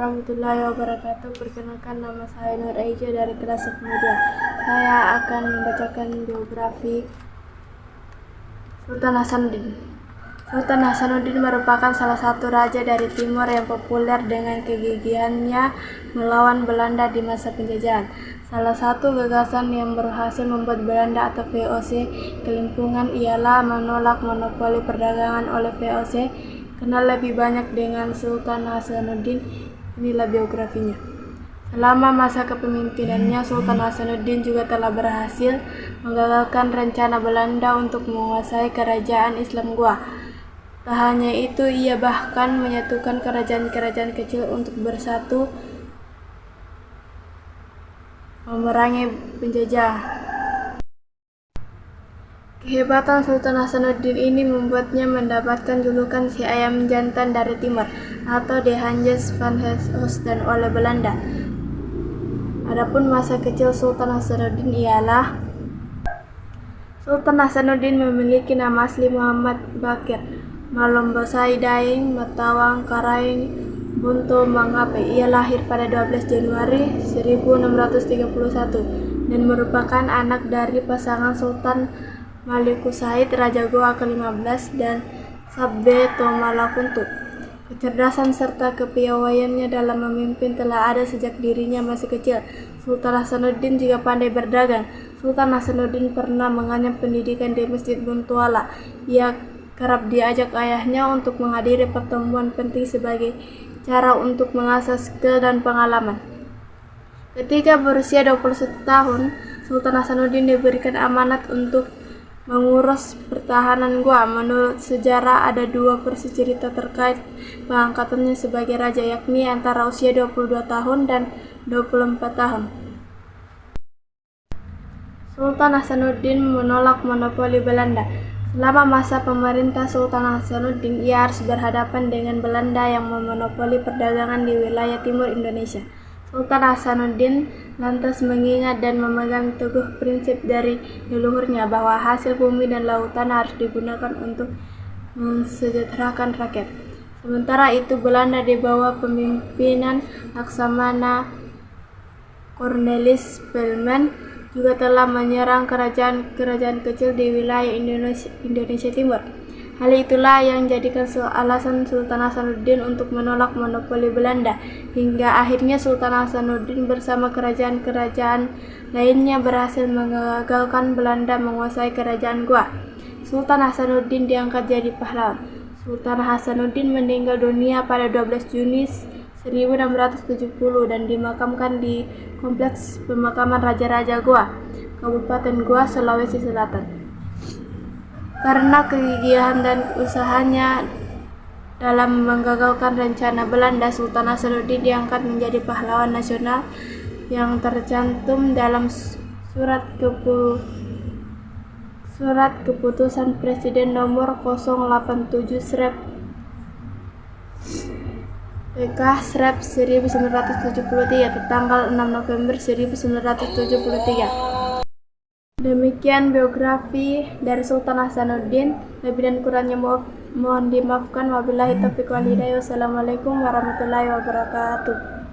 warahmatullahi wabarakatuh. Perkenalkan, nama saya Nur Aija dari kelas 10. Saya akan membacakan biografi Sultan Hasanuddin. Sultan Hasanuddin merupakan salah satu raja dari timur yang populer dengan kegigihannya melawan Belanda di masa penjajahan. Salah satu gagasan yang berhasil membuat Belanda atau VOC kelimpungan ialah menolak monopoli perdagangan oleh VOC. Kenal lebih banyak dengan Sultan Hasanuddin, inilah biografinya. Selama masa kepemimpinannya, Sultan Hasanuddin juga telah berhasil menggagalkan rencana Belanda untuk menguasai kerajaan Islam Goa. Tak hanya itu, ia bahkan menyatukan kerajaan-kerajaan kecil untuk bersatu memerangi penjajah. Kehebatan Sultan Hasanuddin ini membuatnya mendapatkan julukan si ayam jantan dari timur atau De Hanjes van het Oosten oleh Belanda. Adapun masa kecil Sultan Hasanuddin ialah Sultan Hasanuddin memiliki nama asli Muhammad Bakir Malombosai Daeng Matawang Karaeng Bunto Mangape. Ia lahir pada 12 Januari 1631 dan merupakan anak dari pasangan Sultan Maliku Said Raja Goa ke-15 dan Sabbe Tomalakuntu. Kecerdasan serta kepiawaiannya dalam memimpin telah ada sejak dirinya masih kecil. Sultan Hasanuddin juga pandai berdagang. Sultan Hasanuddin pernah mengenyam pendidikan di Masjid Buntuala. Ia kerap diajak ayahnya untuk menghadiri pertemuan penting sebagai cara untuk mengasah skill dan pengalaman. Ketika berusia 21 tahun, Sultan Hasanuddin diberikan amanat untuk mengurus pertahanan Goa. Menurut sejarah ada dua versi cerita terkait pengangkatannya sebagai raja, yakni antara usia 22 tahun dan 24 tahun. Sultan Hasanuddin menolak monopoli Belanda. Selama masa pemerintah Sultan Hasanuddin, ia harus berhadapan dengan Belanda yang memonopoli perdagangan di wilayah timur Indonesia. Sultan Hasanuddin lantas mengingat dan memegang teguh prinsip dari leluhurnya bahwa hasil bumi dan lautan harus digunakan untuk mensejahterakan rakyat. Sementara itu, Belanda di bawah pemimpinan Laksamana Cornelis Spelman juga telah menyerang kerajaan-kerajaan kecil di wilayah Indonesia Timur. Hal itulah yang jadikan alasan Sultan Hasanuddin untuk menolak monopoli Belanda, hingga akhirnya Sultan Hasanuddin bersama kerajaan-kerajaan lainnya berhasil mengagalkan Belanda menguasai kerajaan Goa. Sultan Hasanuddin diangkat jadi pahlawan. Sultan Hasanuddin meninggal dunia pada 12 Juni 1670 dan dimakamkan di Kompleks Pemakaman Raja-Raja Goa, Kabupaten Goa, Sulawesi Selatan. Karena kegigihan dan usahanya dalam menggagalkan rencana Belanda, Sultan Hasanuddin diangkat menjadi pahlawan nasional yang tercantum dalam surat keputusan Presiden nomor 087 Srep PK Srep 1973 tanggal 6 November 1973. Demikian biografi dari Sultan Hasanuddin. Lebih dan kurangnya mohon dimaafkan. Wabillahi taufiq wal hidayah. Wassalamualaikum warahmatullahi wabarakatuh.